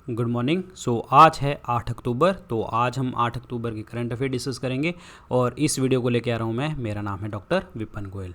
Good morning. आज है 8 अक्टूबर। तो आज हम 8 अक्टूबर के करंट अफेयर डिस्कस करेंगे और इस वीडियो को लेकर आ रहा हूँ मैं। मेरा नाम है डॉक्टर विपिन गोयल।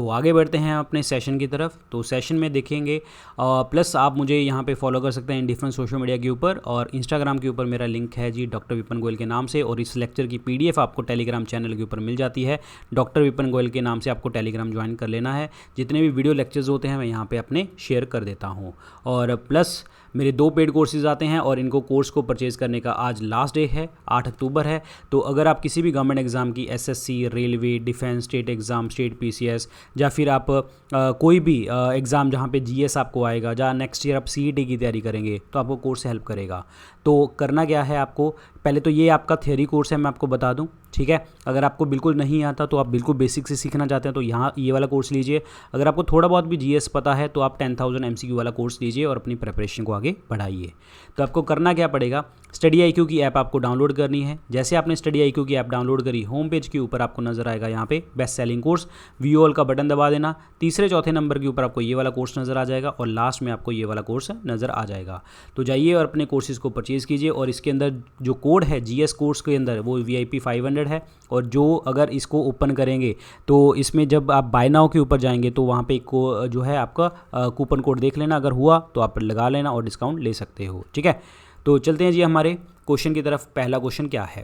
आगे बढ़ते हैं अपने सेशन की तरफ। तो सेशन में देखेंगे प्लस आप मुझे यहाँ पे फॉलो कर सकते हैं इन डिफरेंट सोशल मीडिया के ऊपर, और इंस्टाग्राम के ऊपर मेरा लिंक है जी डॉक्टर विपिन गोयल के नाम से। और इस लेक्चर की PDF आपको टेलीग्राम चैनल के ऊपर मिल जाती है। डॉक्टर विपिन गोयल के नाम से आपको टेलीग्राम ज्वाइन कर लेना है। जितने भी वीडियो लेक्चर्स होते हैं मैं यहाँ पे अपने शेयर कर देता हूँ। और प्लस मेरे 2 पेड कोर्सेज आते हैं और इनको कोर्स को परचेज करने का आज लास्ट डे है, 8 अक्टूबर है। तो अगर आप किसी भी गवर्नमेंट एग्जाम की SSC, railway, defence, state exam, state PCS, या फिर आप कोई भी एग्ज़ाम जहाँ पे GS आपको आएगा, जहाँ नेक्स्ट ईयर आप CET की तैयारी करेंगे, तो आपको कोर्स से हेल्प करेगा। तो करना क्या है आपको, पहले तो ये आपका थियोरी कोर्स है, मैं आपको बता दूं, ठीक है। अगर आपको बिल्कुल नहीं आता तो आप बिल्कुल बेसिक से सीखना चाहते हैं तो यहाँ ये वाला कोर्स लीजिए। अगर आपको थोड़ा बहुत भी GS पता है तो आप 10,000 MCQ वाला कोर्स लीजिए और अपनी प्रिपरेशन को आगे बढ़ाइए। तो आपको करना क्या पड़ेगा, स्टडी IQ की ऐप आपको डाउनलोड करनी है। जैसे आपने स्टडी IQ की ऐप डाउनलोड करी, होम पेज के ऊपर आपको नजर आएगा यहाँ पे best selling course, view all का बटन दबा देना। तीसरे चौथे नंबर के ऊपर आपको ये वाला कोर्स नजर आ जाएगा और लास्ट में आपको ये वाला कोर्स नजर आ जाएगा। तो जाइए और अपने कोर्सेज को परचेज कीजिए। और इसके अंदर जो कोड है GS कोर्स के अंदर वो VIP 500 है। और जो अगर इसको ओपन करेंगे तो इसमें जब आप बाय नाउ के ऊपर जाएंगे तो वहाँ पे एक जो है आपका कूपन कोड देख लेना, अगर हुआ तो आप लगा लेना और डिस्काउंट ले सकते हो, ठीक है। तो चलते हैं जी हमारे क्वेश्चन की तरफ। पहला क्वेश्चन क्या है,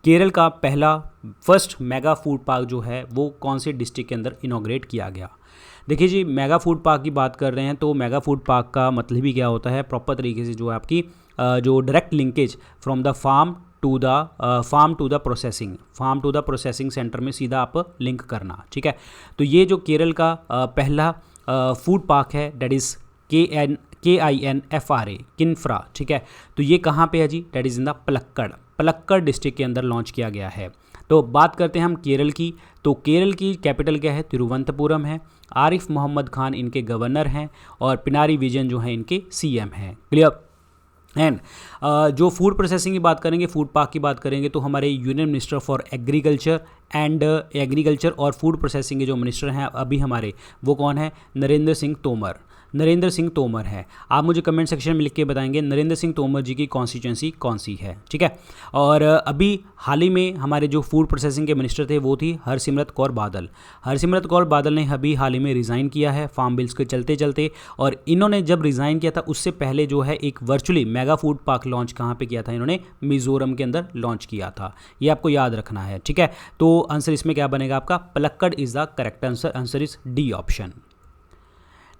केरल का पहला फर्स्ट मेगा फूड पार्क जो है वो कौन से डिस्ट्रिक्ट के अंदर इनॉग्रेट किया गया। देखिए जी, मेगा फूड पार्क की बात कर रहे हैं तो मेगा फूड पार्क का मतलब ही क्या होता है, प्रॉपर तरीके से जो है आपकी जो direct linkage from the farm to the processing centre में सीधा आप लिंक करना, ठीक है। तो ये जो केरल का पहला फूड पार्क है, डेट इज़ KINFRA, किन्फ्रा, ठीक है। तो ये कहाँ पे है जी, that is in the Palakkad district के अंदर लॉन्च किया गया है। तो बात करते हैं हम केरल की। तो केरल की कैपिटल क्या है, तिरुवनंतपुरम है। आरिफ मोहम्मद खान इनके गवर्नर हैं और पिनारी विजयन जो है इनके CM हैं। क्लियर। एंड जो फूड प्रोसेसिंग की बात करेंगे, फूड पार्क की बात करेंगे, तो हमारे यूनियन मिनिस्टर फॉर एग्रीकल्चर और फूड प्रोसेसिंग के जो मिनिस्टर हैं अभी हमारे, वो कौन है, नरेंद्र सिंह तोमर है। आप मुझे कमेंट सेक्शन में लिख के बताएंगे नरेंद्र सिंह तोमर जी की कॉन्स्टिट्यूंसी कौन सी है, ठीक है। और अभी हाल ही में हमारे जो फूड प्रोसेसिंग के मिनिस्टर थे वो थी हरसिमरत कौर बादल ने अभी हाल ही में रिज़ाइन किया है फार्म बिल्स के चलते चलते। और इन्होंने जब रिज़ाइन किया था उससे पहले जो है एक virtually mega food park launch कहाँ पे किया था, इन्होंने मिजोरम के अंदर लॉन्च किया था। ये आपको याद रखना है, ठीक है। तो आंसर इसमें क्या बनेगा आपका, Palakkad is the correct answer. Answer is D option.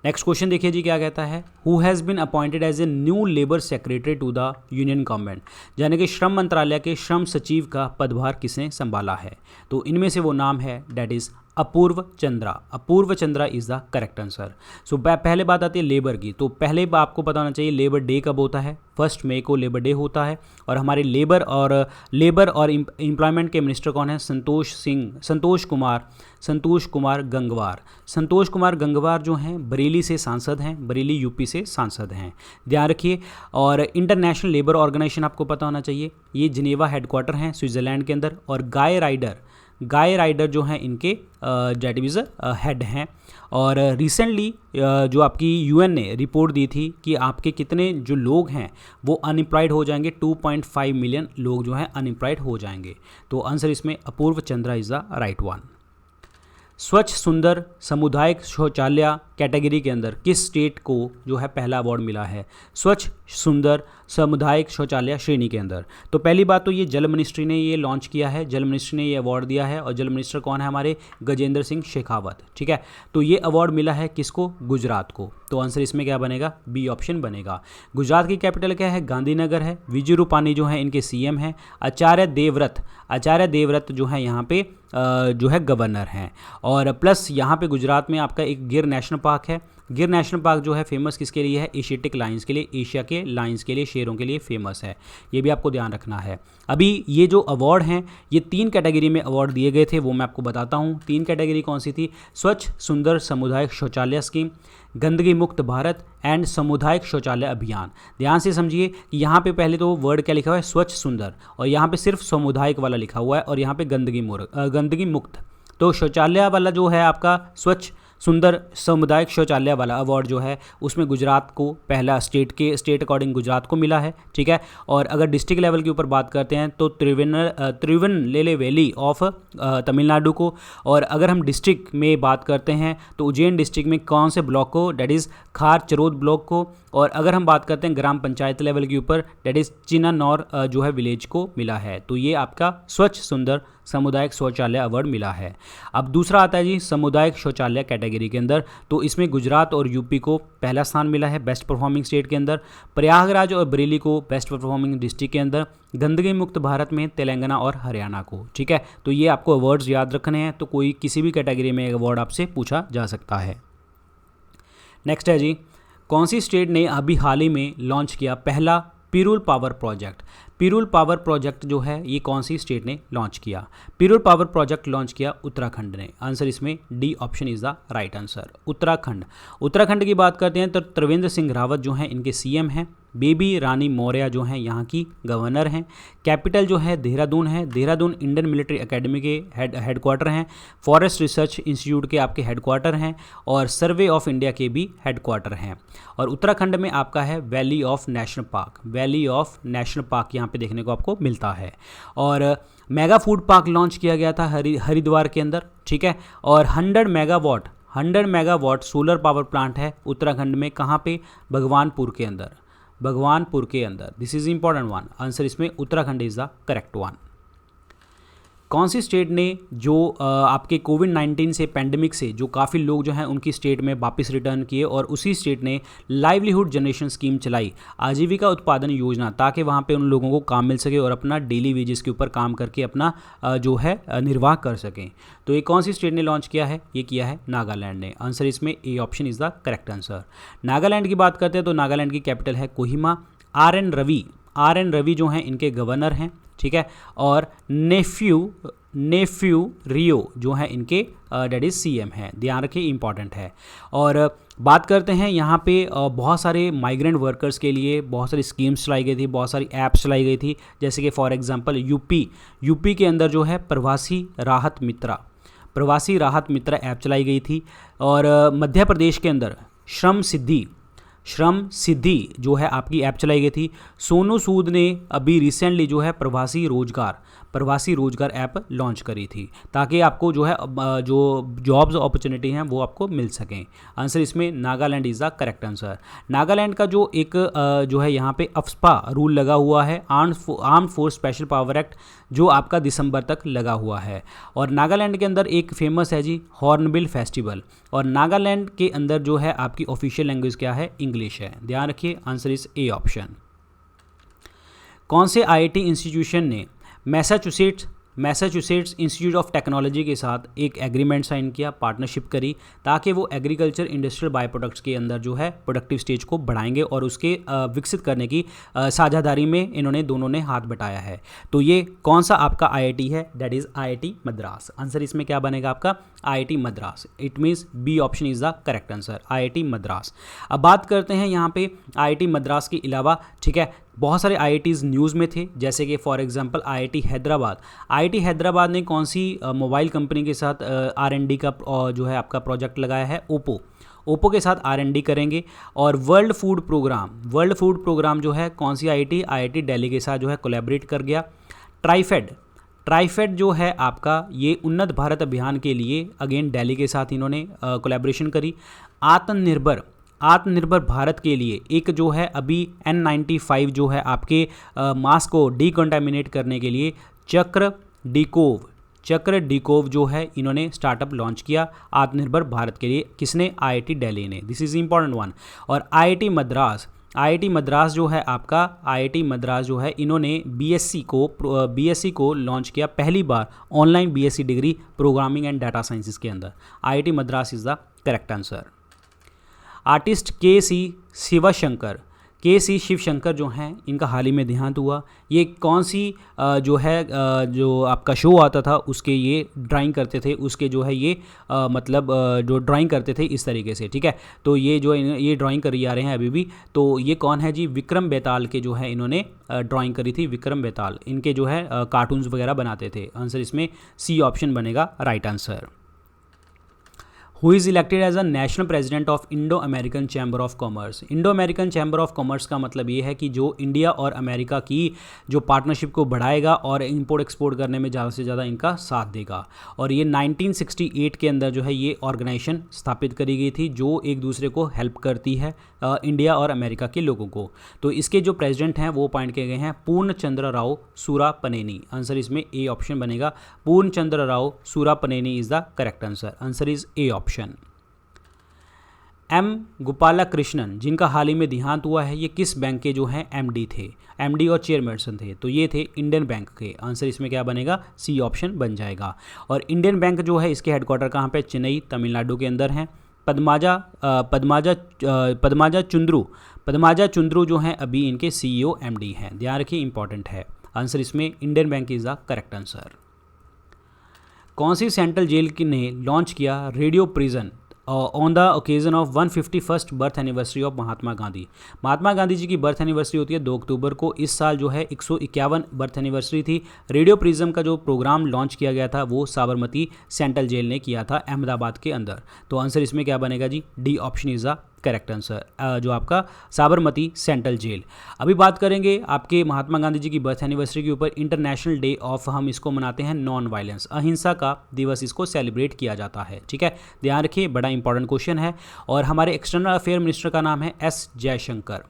Next question देखिए जी, क्या कहता है, who has been appointed as a new labour secretary to the union government, यानी कि श्रम मंत्रालय के श्रम सचिव का पदभार किसने संभाला है। तो इनमें से वो नाम है, that is Apoorva Chandra is the correct answer. पहले बात आती है लेबर की। तो पहले आपको पता होना चाहिए लेबर डे कब होता है, 1 मई को लेबर डे होता है। और हमारे लेबर और एम्प्लॉयमेंट के मिनिस्टर कौन है, संतोष कुमार गंगवार जो हैं बरेली से सांसद हैं, बरेली UP से सांसद हैं, ध्यान रखिए। और इंटरनेशनल लेबर ऑर्गेनाइजेशन आपको पता होना चाहिए, ये जिनेवा हेडक्वार्टर हैं स्विट्ज़रलैंड के अंदर। और गाय राइडर जो हैं इनके डेट हेड हैं। और रिसेंटली जो आपकी UN ने रिपोर्ट दी थी कि आपके कितने जो लोग हैं वो अनएम्प्लॉयड हो जाएंगे, 2.5 मिलियन लोग जो हैं अनएम्प्लॉयड हो जाएंगे। तो आंसर इसमें Apurva Chandra is the right one. स्वच्छ सुंदर सामुदायिक शौचालय कैटेगरी के अंदर किस स्टेट को जो है पहला अवार्ड मिला है, स्वच्छ सुंदर सामुदायिक शौचालय श्रेणी के अंदर। तो पहली बात तो ये जल मिनिस्ट्री ने ये लॉन्च किया है, जल मिनिस्ट्री ने ये अवार्ड दिया है। और जल मिनिस्टर कौन है हमारे, गजेंद्र सिंह शेखावत, ठीक है। तो ये अवार्ड मिला है किसको, गुजरात को। तो आंसर इसमें क्या बनेगा, B ऑप्शन बनेगा। गुजरात की कैपिटल क्या है, गांधीनगर है। विजय रूपानी जो है इनके CM हैं। आचार्य देवव्रत जो है यहाँ पे जो है गवर्नर हैं। और प्लस यहाँ पे गुजरात में आपका एक गिर नेशनल पार्क है। गिर नेशनल पार्क जो है फेमस किसके लिए है, एशियाटिक लाइन्स के लिए, एशिया के लाइन्स के लिए, शेरों के लिए फेमस है। ये भी आपको ध्यान रखना है। अभी ये जो अवार्ड हैं ये 3 कैटेगरी में अवार्ड दिए गए थे, वो मैं आपको बताता हूँ। 3 कैटेगरी कौन सी थी, स्वच्छ सुंदर सामुदायिक शौचालय स्कीम, गंदगी मुक्त भारत एंड सामुदायिक शौचालय अभियान। ध्यान से समझिए कि यहाँ पे पहले तो वर्ड क्या लिखा हुआ है, स्वच्छ सुंदर, और यहाँ पे सिर्फ सामुदायिक वाला लिखा हुआ है, और यहाँ पे गंदगी मुक्त। तो शौचालय वाला जो है आपका स्वच्छ सुंदर सामुदायिक शौचालय वाला अवार्ड जो है उसमें गुजरात को पहला स्टेट अकॉर्डिंग गुजरात को मिला है, ठीक है। और अगर डिस्ट्रिक्ट लेवल के ऊपर बात करते हैं तो तिरुवनलेवेली ऑफ तमिलनाडु को। और अगर हम डिस्ट्रिक्ट में बात करते हैं तो उज्जैन डिस्ट्रिक्ट में कौन से ब्लॉक को, डेट इज़ खार चरोद ब्लॉक को। और अगर हम बात करते हैं ग्राम पंचायत लेवल के ऊपर, डेट इज़ चिनानौर जो है विलेज को मिला है। तो ये आपका स्वच्छ सुंदर सामुदायिक शौचालय अवार्ड मिला है। अब दूसरा आता है जी सामुदायिक शौचालय कैटेगरी के अंदर, तो इसमें गुजरात और यूपी को पहला स्थान मिला है बेस्ट परफॉर्मिंग स्टेट के अंदर, प्रयागराज और बरेली को बेस्ट परफॉर्मिंग डिस्ट्रिक्ट के अंदर, गंदगी मुक्त भारत में तेलंगाना और हरियाणा को, ठीक है। तो ये आपको अवार्ड्स याद रखने हैं, तो कोई किसी भी कैटेगरी में अवार्ड आपसे पूछा जा सकता है। नेक्स्ट है जी, कौन सी स्टेट ने अभी हाल ही में लॉन्च किया पहला पिरूल पावर प्रोजेक्ट। पिरूल पावर प्रोजेक्ट जो है ये कौन सी स्टेट ने लॉन्च किया। पिरूल पावर प्रोजेक्ट लॉन्च किया उत्तराखंड ने। आंसर इसमें D option is the right answer, Uttarakhand. Uttarakhand की बात करते हैं तो त्रिवेंद्र सिंह रावत जो हैं इनके सीएम हैं। बेबी रानी मौर्य जो हैं यहाँ की गवर्नर हैं। कैपिटल जो है देहरादून है। देहरादून इंडियन मिलिट्री एकेडमी के हेडक्वार्टर हैं। फॉरेस्ट रिसर्च इंस्टीट्यूट के आपके हेडक्वार्टर हैं और सर्वे ऑफ इंडिया के भी हेडक्वार्टर हैं। और उत्तराखंड में आपका है valley of national park. Valley of national park यहाँ पे देखने को आपको मिलता है। और मेगा फूड पार्क लॉन्च किया गया था हरिद्वार के अंदर, ठीक है। और 100 मेगावाट सोलर पावर प्लांट है उत्तराखंड में। कहाँ पे? भगवानपुर के अंदर। भगवानपुर के अंदर। This is important one. Answer इसमें Uttarakhand is the correct one. कौन सी स्टेट ने जो आपके कोविड-19 से पेंडेमिक से जो काफ़ी लोग जो हैं उनकी स्टेट में वापस रिटर्न किए, और उसी स्टेट ने लाइवलीहुड जनरेशन स्कीम चलाई, आजीविका उत्पादन योजना, ताकि वहाँ पे उन लोगों को काम मिल सके और अपना डेली वेजेस के ऊपर काम करके अपना जो है निर्वाह कर सकें। तो ये कौन सी स्टेट ने लॉन्च किया है? ये किया है नागालैंड ने। आंसर इसमें A option is the correct answer. Nagaland की बात करते हैं तो नागालैंड की कैपिटल है कोहिमा। आर एन रवि जो हैं इनके गवर्नर हैं, ठीक है। और नेफ्यू रियो जो है इनके डेट इज सीएम है। ध्यान रखिए, इंपॉर्टेंट है। और बात करते हैं यहाँ पे बहुत सारे माइग्रेंट वर्कर्स के लिए बहुत सारी स्कीम्स चलाई गई थी, बहुत सारी ऐप्स चलाई गई थी। जैसे कि फॉर एग्जांपल यूपी के अंदर जो है प्रवासी राहत मित्रा ऐप चलाई गई थी। और मध्य प्रदेश के अंदर श्रम सिद्धि जो है आपकी ऐप चलाई गई थी। सोनू सूद ने अभी रिसेंटली जो है प्रवासी रोजगार ऐप लॉन्च करी थी, ताकि आपको जो है जो जॉब्स अपॉर्चुनिटी हैं वो आपको मिल सकें। आंसर इसमें Nagaland is the correct answer. Nagaland का जो एक जो है यहाँ पे अफ्स्पा रूल लगा हुआ है, armed force special power act, जो आपका दिसंबर तक लगा हुआ है। और नागालैंड के अंदर एक फेमस है जी हॉर्नबिल फेस्टिवल। और नागालैंड के अंदर जो है आपकी ऑफिशियल लैंग्वेज क्या है? इंग्लिश है। ध्यान रखिए, आंसर इज ए ऑप्शन। कौन से आईआईटी इंस्टीट्यूशन ने मैसाचुसेट्स इंस्टीट्यूट ऑफ टेक्नोलॉजी के साथ एक एग्रीमेंट साइन किया, पार्टनरशिप करी, ताकि वो एग्रीकल्चर इंडस्ट्रियल बाय प्रोडक्ट्स के अंदर जो है प्रोडक्टिव स्टेज को बढ़ाएंगे और उसके विकसित करने की साझेदारी में इन्होंने दोनों ने हाथ बटाया है। तो ये कौन सा आपका आईआईटी है? That is IIT Madras. Answer इसमें क्या बनेगा आपका? IIT Madras. It means B option is the correct answer, IIT Madras. अब बात करते हैं यहाँ पे आईआईटी मद्रास के अलावा, ठीक है, बहुत सारे आईआईटीज़ न्यूज़ में थे। जैसे कि फॉर एग्जांपल आईआईटी हैदराबाद ने कौन सी मोबाइल कंपनी के साथ R&D का जो है आपका प्रोजेक्ट लगाया है? ओप्पो के साथ R&D करेंगे। और वर्ल्ड फूड प्रोग्राम जो है कौन सी आईआईटी दिल्ली के साथ जो है कोलैबोरेट कर गया। ट्राइफेड जो है आपका ये उन्नत भारत अभियान के लिए अगेन दिल्ली के साथ इन्होंने कोलैबोरेशन करी। आत्मनिर्भर भारत के लिए एक जो है अभी N95 जो है आपके मास्क को डिकंटामिनेट करने के लिए चक्र डिकोव जो है इन्होंने स्टार्टअप लॉन्च किया आत्मनिर्भर भारत के लिए। किसने? आईआईटी दिल्ली ने। This is important one. और आईआईटी मद्रास जो है आपका इन्होंने बीएससी को लॉन्च किया पहली बार, online BSc degree programming and data sciences के अंदर। IIT Madras is the correct answer. Artist K C Shivshankar जो हैं इनका हाल ही में देहांत हुआ। ये कौन सी जो आपका शो आता था उसके ये ड्राइंग करते थे, उसके जो है ये जो ड्राइंग करते थे इस तरीके से, ठीक है। तो ये ड्राइंग करी जा रहे हैं अभी भी। तो ये कौन है जी? विक्रम बेताल के जो है इन्होंने ड्राइंग करी थी। विक्रम बेताल इनके जो है कार्टून्स वगैरह बनाते थे। आंसर इसमें सी ऑप्शन बनेगा right answer. Who is elected as a national president of Indo American chamber of commerce. Indo American chamber of commerce का मतलब ये है कि जो इंडिया और अमेरिका की जो पार्टनरशिप को बढ़ाएगा और इंपोर्ट एक्सपोर्ट करने में ज़्यादा से ज़्यादा इनका साथ देगा। और ये 1968 के अंदर जो है ये ऑर्गेनाइजेशन स्थापित करी गई थी जो एक दूसरे को हेल्प करती है इंडिया और अमेरिका के लोगों को। तो इसके जो प्रेसिडेंट हैं वो अपॉइंट किए गए हैं पूर्ण चंद्र राव सूरापनेनी। आंसर इसमें ए ऑप्शन बनेगा, Purna Chandra Rao Surapaneni is the correct answer. Answer is A option. M Gopalakrishnan जिनका हाल ही में देहांत हुआ है, ये किस बैंक के जो हैं एमडी थे, एमडी और चेयरपर्सन थे, तो ये थे इंडियन बैंक के। आंसर इसमें क्या बनेगा, सी ऑप्शन बन जाएगा। और इंडियन बैंक जो है इसके हेडक्वार्टर कहाँ पे, चेन्नई तमिलनाडु के अंदर हैं। पद्माजा चुंद्रू जो हैं अभी इनके सीईओ एमडी हैं, ध्यान रखिए इंपॉर्टेंट है। आंसर इसमें Indian bank is the correct answer. कौन सी सेंट्रल जेल ने लॉन्च किया radio prison on the occasion of 151st birth anniversary of Mahatma Gandhi. Mahatma Gandhi ji की बर्थ एनिवर्सरी होती है 2 अक्टूबर को। इस साल जो है 151 बर्थ एनिवर्सरी थी। रेडियो प्रिज्म का जो प्रोग्राम लॉन्च किया गया था वो साबरमती सेंट्रल जेल ने किया था अहमदाबाद के अंदर। तो आंसर इसमें क्या बनेगा जी, D option is the correct answer, जो आपका साबरमती सेंट्रल जेल। अभी बात करेंगे आपके महात्मा गांधी जी की बर्थ एनिवर्सरी के ऊपर। इंटरनेशनल डे ऑफ, हम इसको मनाते हैं नॉन वायलेंस, अहिंसा का दिवस इसको सेलिब्रेट किया जाता है, ठीक है, ध्यान रखिए, बड़ा इंपॉर्टेंट क्वेश्चन है। और हमारे एक्सटर्नल अफेयर मिनिस्टर का नाम है एस जयशंकर।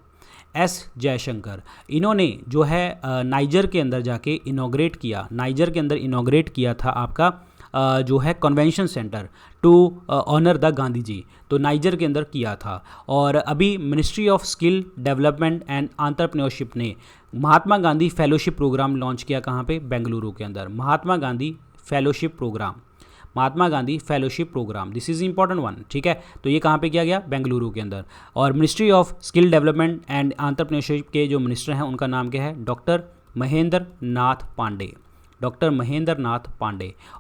इन्होंने जो है नाइजर के अंदर जाके इनॉग्रेट किया, नाइजर के अंदर इनॉग्रेट किया था आपका जो है convention centre to honour the Gandhi ji, तो नाइजर के अंदर किया था। और अभी ministry of skill development and entrepreneurship ने Mahatma Gandhi fellowship programme launch किया कहाँ पे, बेंगलुरु के अंदर। Mahatma Gandhi fellowship programme, this is important one, ठीक है। तो ये कहाँ पे किया गया, बेंगलुरु के अंदर। और ministry of skill development and entrepreneurship के जो मिनिस्टर हैं उनका नाम क्या है, डॉक्टर महेंद्र नाथ पांडे।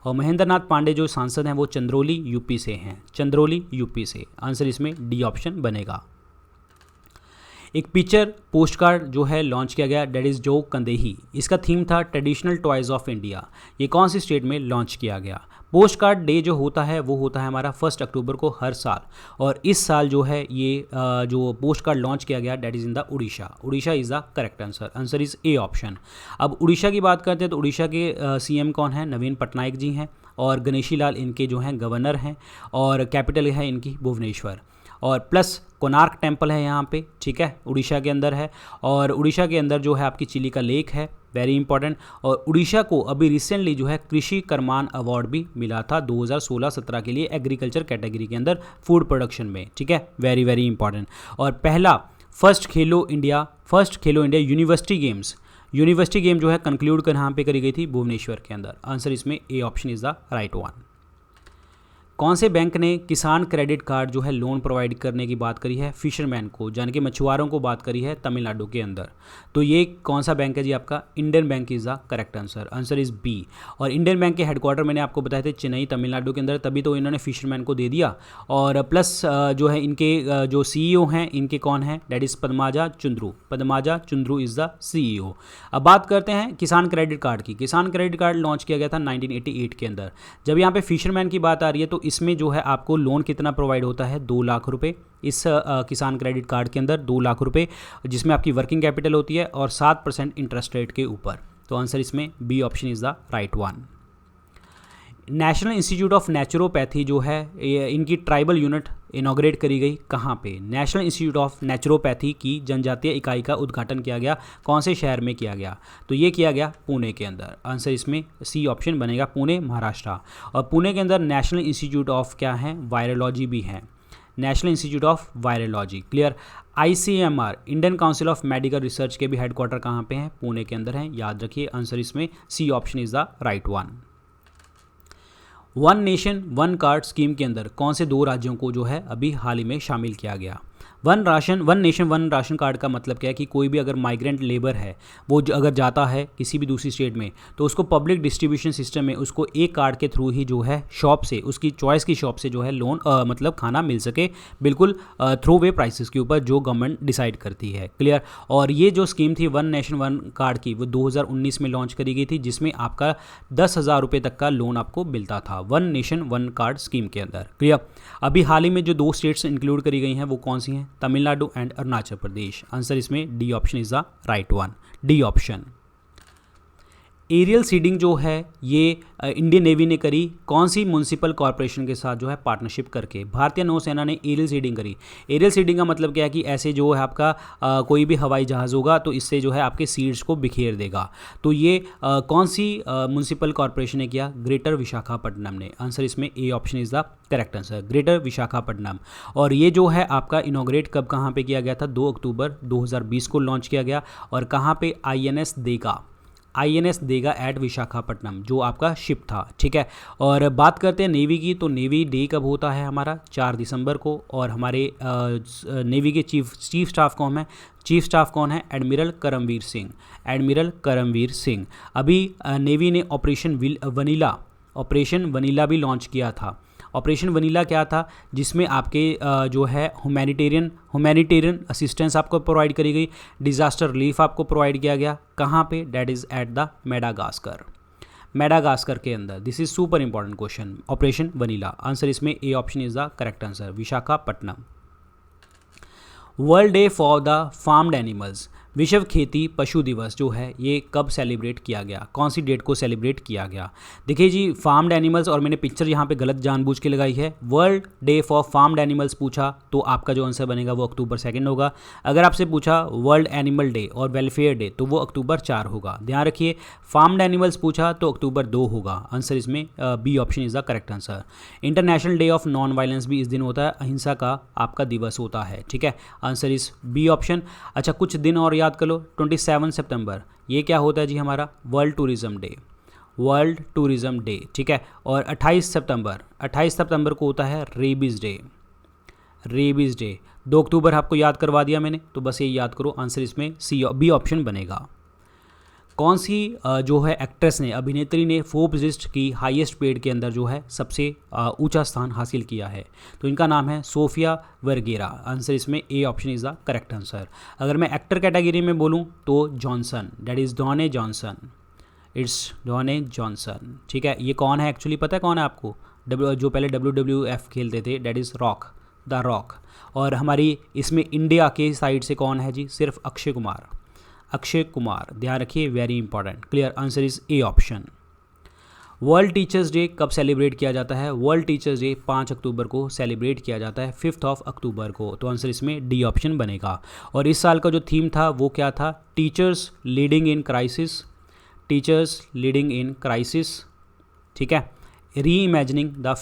और महेंद्र नाथ पांडे जो सांसद हैं वो चंद्रौली यूपी से हैं, आंसर इसमें डी ऑप्शन बनेगा। एक पिक्चर पोस्ट कार्ड जो है लॉन्च किया गया, डेट इज़ जो कंदेही। इसका थीम था ट्रेडिशनल टॉयज़ ऑफ इंडिया। ये कौन सी स्टेट में लॉन्च किया गया। पोस्ट कार्ड डे जो होता है वो होता है हमारा 1 अक्टूबर को हर साल। और इस साल जो है ये जो पोस्ट कार्ड लॉन्च किया गया date is in the Orissa is the correct answer. Answer is A option. अब उड़ीसा की बात करते हैं तो उड़ीसा के सीएम कौन है, नवीन पटनायक जी हैं। और गणेशी लाल इनके जो हैं गवर्नर हैं। और कैपिटल है इनकी भुवनेश्वर। और प्लस कोणार्क टेम्पल है यहाँ पे, ठीक है, उड़ीसा के अंदर है। और उड़ीसा के अंदर जो है आपकी चिलिका लेक है, वेरी इंपॉर्टेंट। और उड़ीसा को अभी रिसेंटली जो है कृषि कर्मान अवार्ड भी मिला था 2016-17 के लिए एग्रीकल्चर कैटेगरी के अंदर फूड प्रोडक्शन में, ठीक है, वेरी वेरी इंपॉर्टेंट। और फर्स्ट खेलो इंडिया यूनिवर्सिटी गेम जो है कंक्लूड यहाँ पे करी गई थी भुवनेश्वर के अंदर। आंसर इसमें A option is the right one. कौन से बैंक ने किसान क्रेडिट कार्ड जो है लोन प्रोवाइड करने की बात करी है फिशरमैन को, यानी कि मछुआरों को बात करी है तमिलनाडु के अंदर। तो ये कौन सा बैंक है जी आपका, Indian bank is the correct answer. Answer is B. और इंडियन बैंक के हेडक्वार्टर मैंने आपको बताए थे चेन्नई तमिलनाडु के अंदर, तभी तो इन्होंने फिशरमैन को दे दिया। और प्लस जो है इनके जो सीईओ हैं इनके कौन है, that is Padmaja Chundru is the CEO. अब बात करते हैं किसान क्रेडिट कार्ड की। किसान क्रेडिट कार्ड लॉन्च किया गया था 1988 के अंदर। जब यहाँ पे फिशरमैन की बात आ रही है तो इसमें जो है आपको लोन कितना प्रोवाइड होता है, 2 लाख रुपए इस किसान क्रेडिट कार्ड के अंदर, 2 लाख रुपए, जिसमें आपकी वर्किंग कैपिटल होती है और 7% इंटरेस्ट रेट के ऊपर। तो आंसर इसमें B option is the right one. National institute of naturopathy जो है इनकी ट्राइबल यूनिट इनॉग्रेट करी गई कहाँ पे, नेशनल इंस्टीट्यूट ऑफ नेचुरोपैथी की जनजातीय इकाई का उद्घाटन किया गया कौन से शहर में किया गया, तो ये किया गया पुणे के अंदर। आंसर इसमें सी ऑप्शन बनेगा, पुणे महाराष्ट्र। और पुणे के अंदर नेशनल इंस्टीट्यूट ऑफ क्या है, वायरोलॉजी भी है, national institute of virology, clear. ICMR Indian council of medical research के भी हेडक्वार्टर कहाँ पे हैं, पुणे के अंदर हैं, याद रखिए। आंसर इसमें C option is the right one. One nation one card scheme के अंदर कौन से 2 राज्यों को जो है अभी हाल ही में शामिल किया गया, one nation one ration card का मतलब क्या है कि कोई भी अगर माइग्रेंट लेबर है वो अगर जाता है किसी भी दूसरी स्टेट में तो उसको पब्लिक डिस्ट्रीब्यूशन सिस्टम में उसको एक कार्ड के थ्रू ही जो है शॉप से, उसकी चॉइस की शॉप से जो है लोन मतलब खाना मिल सके, बिल्कुल थ्रू वे प्राइसेस के ऊपर जो गवर्नमेंट डिसाइड करती है। क्लियर। और ये जो स्कीम थी वन नेशन वन कार्ड की वो 2019 में लॉन्च करी गई थी, जिसमें आपका 10,000 रुपये तक का लोन आपको मिलता था one nation one card scheme के अंदर। क्लियर। अभी हाल ही में जो 2 स्टेट्स इंक्लूड करी गई हैं वो कौन सी हैं? तमिलनाडु एंड अरुणाचल प्रदेश। आंसर इसमें D option is the right one, D option. Aerial seeding जो है ये इंडियन नेवी ने करी, कौन सी म्युनिसिपल कॉरपोरेशन के साथ जो है पार्टनरशिप करके? भारतीय नौसेना ने एरियल सीडिंग करी। एरियल सीडिंग का मतलब क्या है कि ऐसे जो है आपका कोई भी हवाई जहाज़ होगा तो इससे जो है आपके सीड्स को बिखेर देगा। तो ये कौन सी म्युनिसिपल कॉरपोरेशन ने किया? ग्रेटर विशाखापट्टनम ने। आंसर इसमें A option is the correct answer, greater Visakhapatnam. और ये जो है आपका इनॉग्रेट कब कहाँ पे किया गया था? 2 अक्टूबर 2020 को लॉन्च किया गया। और कहाँ पे? INS देगा एट विशाखापट्टनम, जो आपका शिप था। ठीक है। और बात करते हैं नेवी की, तो नेवी डे कब होता है हमारा? 4 दिसंबर को। और हमारे नेवी के चीफ स्टाफ कौन है? चीफ स्टाफ कौन है? एडमिरल करमवीर सिंह। एडमिरल करमवीर सिंह। अभी नेवी ने ऑपरेशन वनीला भी लॉन्च किया था। ऑपरेशन वनीला क्या था? जिसमें आपके जो है हुमैनिटेरियन असिस्टेंस आपको प्रोवाइड करी गई, डिज़ास्टर रिलीफ आपको प्रोवाइड किया गया। कहाँ पे? That is at the Madagascar के अंदर। This is super important question, operation vanilla. Answer इसमें A option is the correct answer, Visakhapatnam. World day for the farmed animals, विश्व खेती पशु दिवस जो है ये कब सेलिब्रेट किया गया? कौन सी डेट को सेलिब्रेट किया गया? देखिए जी, फार्म्ड एनिमल्स, और मैंने पिक्चर यहाँ पे गलत जानबूझ के लगाई है। World day for farmed animals पूछा तो आपका जो आंसर बनेगा वो अक्टूबर 2 होगा। अगर आपसे पूछा वर्ल्ड एनिमल डे और वेलफेयर डे तो वो अक्टूबर 4 होगा। ध्यान रखिए, फार्म्ड एनिमल्स पूछा तो अक्टूबर 2 होगा। आंसर इसमें B option is the correct answer. International day of non violence भी इस दिन होता है, अहिंसा का आपका दिवस होता है। ठीक है। Answer is B option. अच्छा, कुछ दिन और याद कर लो। 27 सितंबर ये क्या होता है जी? हमारा वर्ल्ड टूरिज्म डे। ठीक है। और 28 सितंबर को होता है रेबीज़ डे। 2 अक्टूबर आपको याद करवा दिया मैंने, तो बस ये याद करो। आंसर इसमें बी ऑप्शन बनेगा। कौन सी जो है एक्ट्रेस ने, अभिनेत्री ने फोर्ब्स लिस्ट की हाईएस्ट पेड के अंदर जो है सबसे ऊंचा स्थान हासिल किया है? तो इनका नाम है सोफिया वर्गेरा। आंसर इसमें A option is the correct answer. अगर मैं एक्टर कैटेगरी में बोलूं तो Johnson, that is Dwayne Johnson. It's Dwayne Johnson. ठीक है। ये कौन है एक्चुअली पता है कौन है आपको? जो पहले WWF खेलते थे, दैट इज़ द रॉक। और हमारी इसमें इंडिया के साइड से कौन है जी? सिर्फ अक्षय कुमार। ध्यान रखिए, very important. Clear. Answer is A option. World teachers day कब सेलिब्रेट किया जाता है? वर्ल्ड टीचर्स डे 5 अक्टूबर को सेलिब्रेट किया जाता है, 5 अक्टूबर को। तो आंसर इसमें डी ऑप्शन बनेगा। और इस साल का जो थीम था वो क्या था? Teachers leading in crisis. ठीक है। री इमेजिनिंग द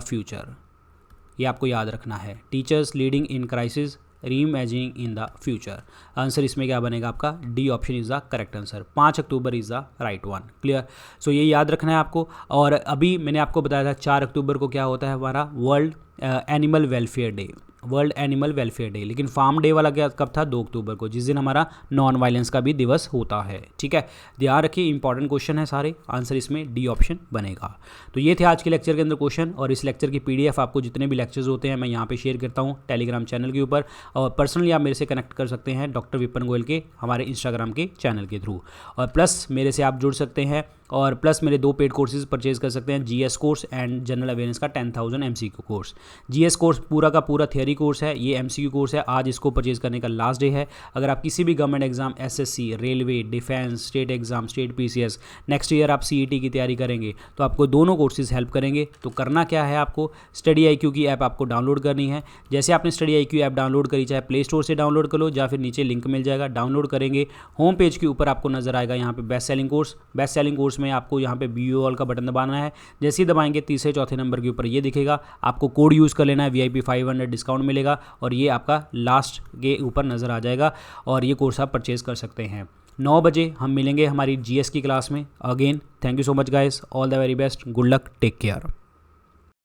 फ्यूचर, ये आपको याद रखना है। Teachers leading in crisis, reimagining in the future. Answer इसमें क्या बनेगा आपका? D option is the correct answer. 5 October is the right one. Clear. So ये याद रखना है आपको। और अभी मैंने आपको बताया था 4 अक्टूबर को क्या होता है हमारा? World animal welfare day. लेकिन फार्म डे वाला क्या कब था? 2 अक्टूबर को, जिस दिन हमारा नॉन वायलेंस का भी दिवस होता है। ठीक है। ध्यान रखिए, इंपॉर्टेंट क्वेश्चन है सारे। आंसर इसमें डी ऑप्शन बनेगा। तो ये थे आज के लेक्चर के अंदर क्वेश्चन, और इस लेक्चर की PDF आपको जितने भी लेक्चर्स होते हैं मैं यहाँ पे शेयर करता हूँ टेलीग्राम चैनल के ऊपर, और पर्सनली आप मेरे से कनेक्ट कर सकते हैं डॉक्टर विपिन गोयल के हमारे इंस्टाग्राम के चैनल के थ्रू। और प्लस मेरे से आप जुड़ सकते हैं, और प्लस मेरे 2 पेड कोर्सेज परचेज कर सकते हैं, GS course and general awareness का 10,000 MCQ कोर्स। GS कोर्स पूरा का पूरा थियरी कोर्स है, ये MCQ कोर्स है। आज इसको परचेज करने का लास्ट डे है। अगर आप किसी भी government exam, SSC, railway, defence, state exam, state PCS, next year आप CET की तैयारी करेंगे तो आपको दोनों कोर्सेज हेल्प करेंगे। तो करना क्या है आपको? स्टडी IQ की ऐप आपको डाउनलोड करनी है। जैसे आपने स्टडी IQ ऐप डाउनलोड करी, चाहे प्ले स्टोर से डाउनलोड कर लो या फिर नीचे लिंक मिल जाएगा, डाउनलोड करेंगे। होम पेज के ऊपर आपको नजर आएगा यहाँ पे बेस्ट सेलिंग कोर्स में आपको यहाँ पे व्यू ऑल का बटन दबाना है। जैसे ही दबाएंगे तीसरे चौथे नंबर के ऊपर ये दिखेगा, आपको कोड यूज़ कर लेना है, VIP 500 डिस्काउंट मिलेगा, और ये आपका लास्ट के ऊपर नज़र आ जाएगा, और ये कोर्स आप परचेज कर सकते हैं। 9 बजे हम मिलेंगे हमारी GS की क्लास में। Again thank you so much guys, all the very best, good luck, take care.